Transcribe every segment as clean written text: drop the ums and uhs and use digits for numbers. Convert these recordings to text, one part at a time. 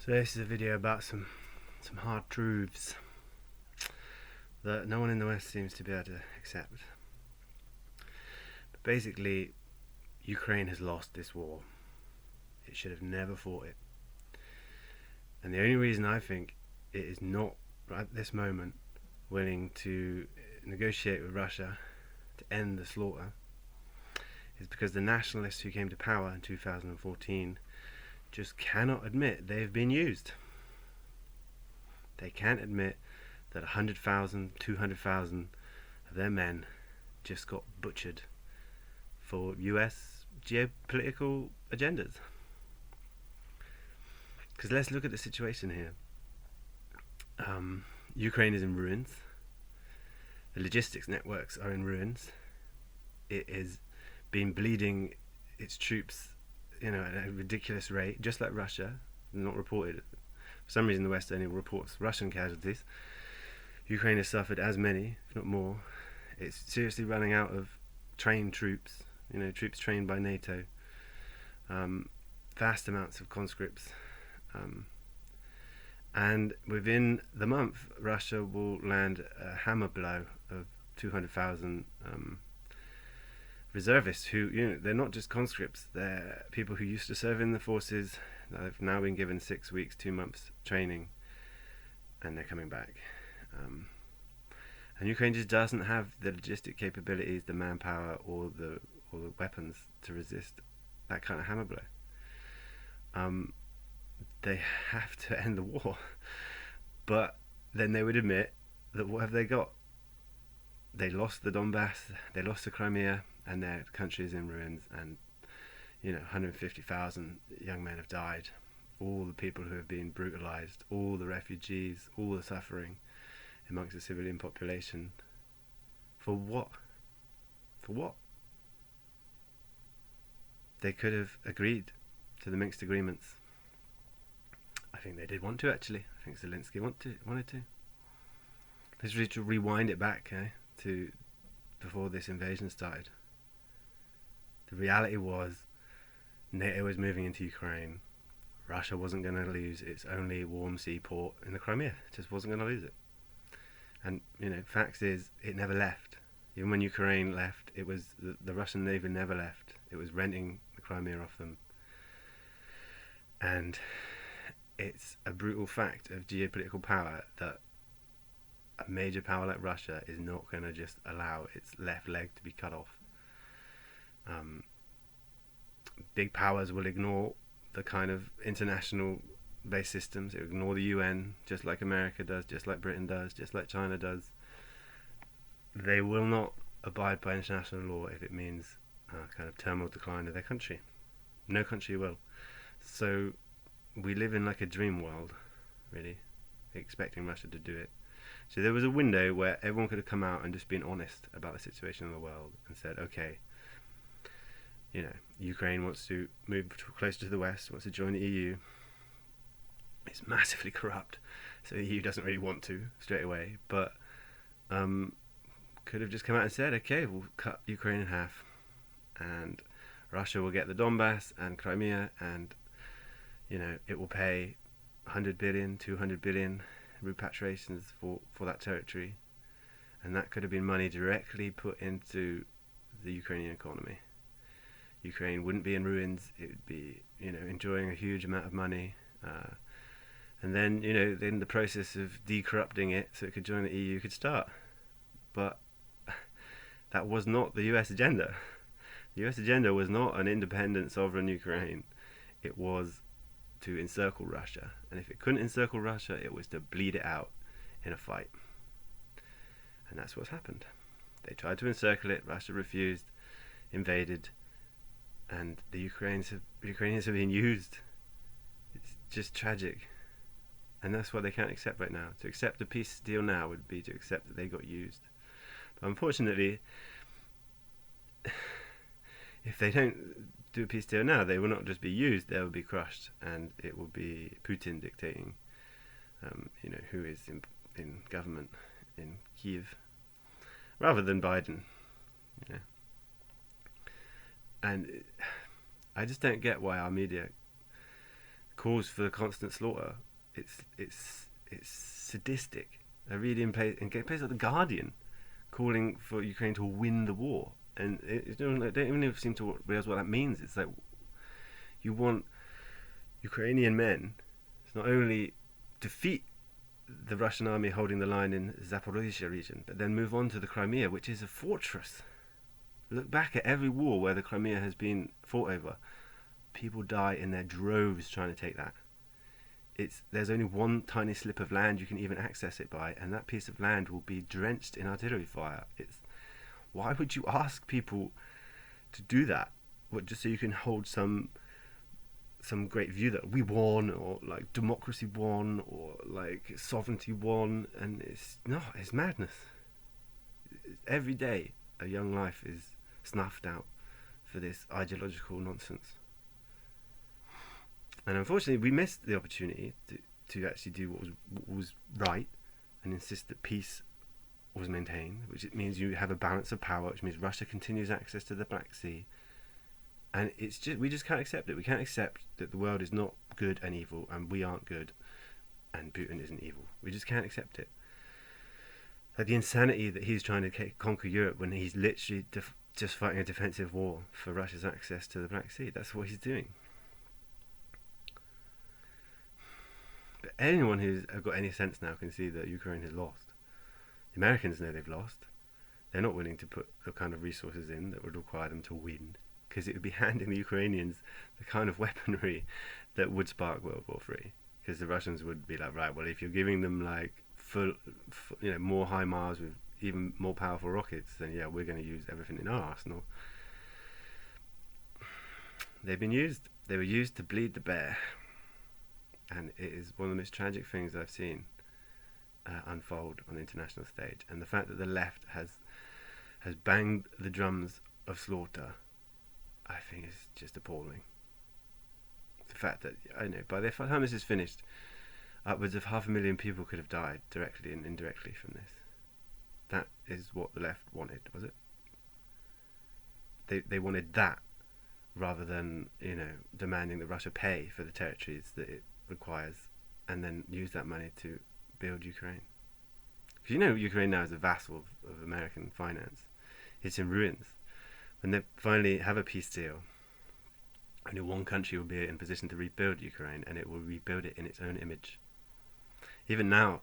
So this is a video about some hard truths that no one in the West seems to be able to accept. But basically, Ukraine has lost this war. It should have never fought it. And the only reason I think it is not, right at this moment, willing to negotiate with Russia to end the slaughter is because the nationalists who came to power in 2014 just cannot admit they've been used. They can't admit that 100,000, 200,000 of their men just got butchered for US geopolitical agendas. Because let's look at the situation here. Ukraine is in ruins. The logistics networks are in ruins. It has been bleeding its troops, at a ridiculous rate, just like Russia. Not reported. For some reason, the West only reports Russian casualties. Ukraine has suffered as many, if not more. It's seriously running out of trained troops. Troops trained by NATO. Vast amounts of conscripts. And within the month, Russia will land a hammer blow of 200,000 reservists who, they're not just conscripts, they're people who used to serve in the forces that have now been given 6 weeks, 2 months training, and they're coming back. And Ukraine just doesn't have the logistic capabilities, the manpower, or the weapons to resist that kind of hammer blow. They have to end the war, but then they would admit that what have they got? They lost the Donbass, they lost the Crimea, and their country is in ruins, and 150,000 young men have died. All the people who have been brutalized, all the refugees, all the suffering amongst the civilian population. For what? For what? They could have agreed to the Minsk agreements. I think they did want to, actually. I think Zelensky wanted to. Let's rewind it back to before this invasion started. The reality was NATO was moving into Ukraine. Russia wasn't going to lose its only warm sea port in the Crimea. It just wasn't going to lose it. And, facts is, it never left. Even when Ukraine left, it was the Russian Navy never left. It was renting the Crimea off them. And it's a brutal fact of geopolitical power that a major power like Russia is not going to just allow its left leg to be cut off. Big powers will ignore the kind of international based systems. They ignore the UN, just like America does, just like Britain does, just like China does. They will not abide by international law if it means kind of terminal decline of their country. No country will. So we live in like a dream world, really, expecting Russia to do it. So there was a window where everyone could have come out and just been honest about the situation in the world and said, okay, Ukraine wants to move closer to the West, wants to join the EU. It's massively corrupt, so the EU doesn't really want to straight away, but could have just come out and said, okay, we'll cut Ukraine in half, and Russia will get the Donbass and Crimea, and it will pay 100 billion, 200 billion repatriations for that territory, and that could have been money directly put into the Ukrainian economy. Ukraine wouldn't be in ruins. It would be, enjoying a huge amount of money, and then, then the process of decorrupting it so it could join the EU could start. But that was not the US agenda. The US agenda was not an independent, sovereign Ukraine. It was to encircle Russia, and if it couldn't encircle Russia, it was to bleed it out in a fight. And that's what's happened. They tried to encircle it, Russia refused, invaded, and the Ukrainians have been used. It's just tragic, and that's what they can't accept right now. To accept a peace deal now would be to accept that they got used. But unfortunately, if they don't do a peace deal now, they will not just be used, they will be crushed, and it will be Putin dictating who is in government in Kiev rather than Biden. And I just don't get why our media calls for the constant slaughter. It's sadistic. They're reading in places like The Guardian, calling for Ukraine to win the war, and they don't even seem to realize what that means. It's like you want Ukrainian men to not only defeat the Russian army holding the line in Zaporozhye region, but then move on to the Crimea, which is a fortress. Look back at every war where the Crimea has been fought over. People die in their droves trying to take that. There's only one tiny slip of land you can even access it by, and that piece of land will be drenched in artillery fire. Why would you ask people to do that? What, just so you can hold some great view that we won, or like democracy won, or like sovereignty won? And it's madness. Every day a young life is snuffed out for this ideological nonsense. And unfortunately, we missed the opportunity to actually do what was right and insist that peace was maintained, which it means you have a balance of power, which means Russia continues access to the Black Sea. And we just can't accept it. We can't accept that the world is not good and evil, and we aren't good, and Putin isn't evil. We just can't accept it. Like the insanity that he's trying to conquer Europe when he's literally just fighting a defensive war for Russia's access to the Black Sea. That's what he's doing. But anyone who's got any sense now can see that Ukraine has lost. The Americans know they've lost. They're not willing to put the kind of resources in that would require them to win, because it would be handing the Ukrainians the kind of weaponry that would spark World War III. Because the Russians would be like, right, well, if you're giving them like more HIMARS with even more powerful rockets, then yeah, we're going to use everything in our arsenal. They've been used. They were used to bleed the bear. And it is one of the most tragic things I've seen unfold on the international stage. And the fact that the left has banged the drums of slaughter, I think is just appalling. The fact that, I know, by the time this is finished, upwards of 500,000 people could have died directly and indirectly from this. That is what the left wanted, was it? They wanted that rather than, demanding that Russia pay for the territories that it requires and then use that money to build Ukraine. Because Ukraine now is a vassal of American finance. It's in ruins. When they finally have a peace deal, only one country will be in position to rebuild Ukraine, and it will rebuild it in its own image. Even now,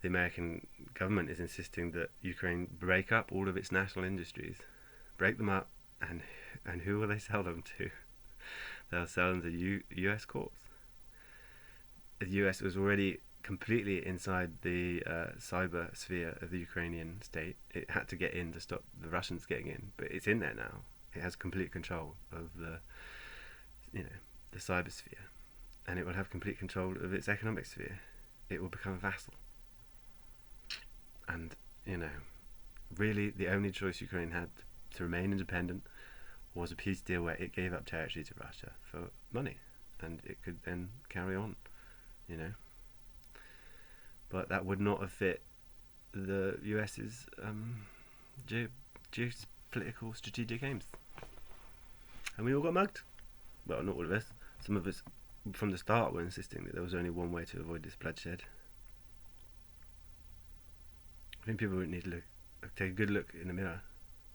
the American government is insisting that Ukraine break up all of its national industries, break them up, and who will they sell them to? They'll sell them to US courts. The US was already completely inside the cyber sphere of the Ukrainian state. It had to get in to stop the Russians getting in, but it's in there now. It has complete control of the cyber sphere, and it will have complete control of its economic sphere. It will become a vassal. And, really the only choice Ukraine had to remain independent was a peace deal where it gave up territory to Russia for money, and it could then carry on. But that would not have fit the US's geopolitical strategic aims. And we all got mugged. Well, not all of us. Some of us from the start were insisting that there was only one way to avoid this bloodshed. I think people would need to take a good look in the mirror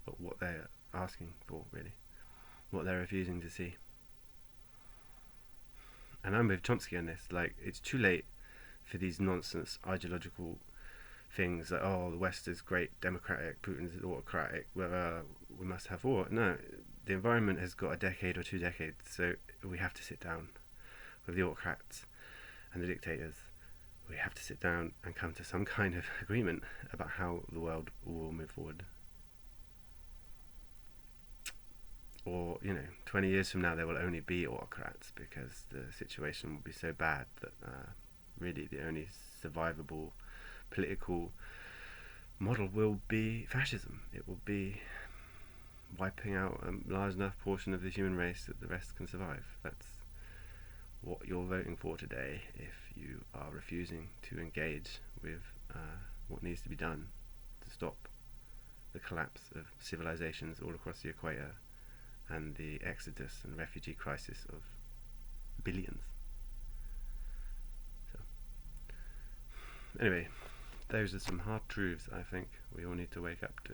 at what they're asking for, really. What they're refusing to see. And I'm with Chomsky on this. Like, it's too late for these nonsense ideological things like, the West is great, democratic, Putin's autocratic, we must have war. No, the environment has got a decade or 2 decades, so we have to sit down with the autocrats and the dictators. We have to sit down and come to some kind of agreement about how the world will move forward. Or, 20 years from now there will only be autocrats because the situation will be so bad that really the only survivable political model will be fascism. It will be wiping out a large enough portion of the human race that the rest can survive. That's what you're voting for today if you are refusing to engage with what needs to be done to stop the collapse of civilizations all across the equator and the exodus and refugee crisis of billions. Anyway, those are some hard truths I think we all need to wake up to.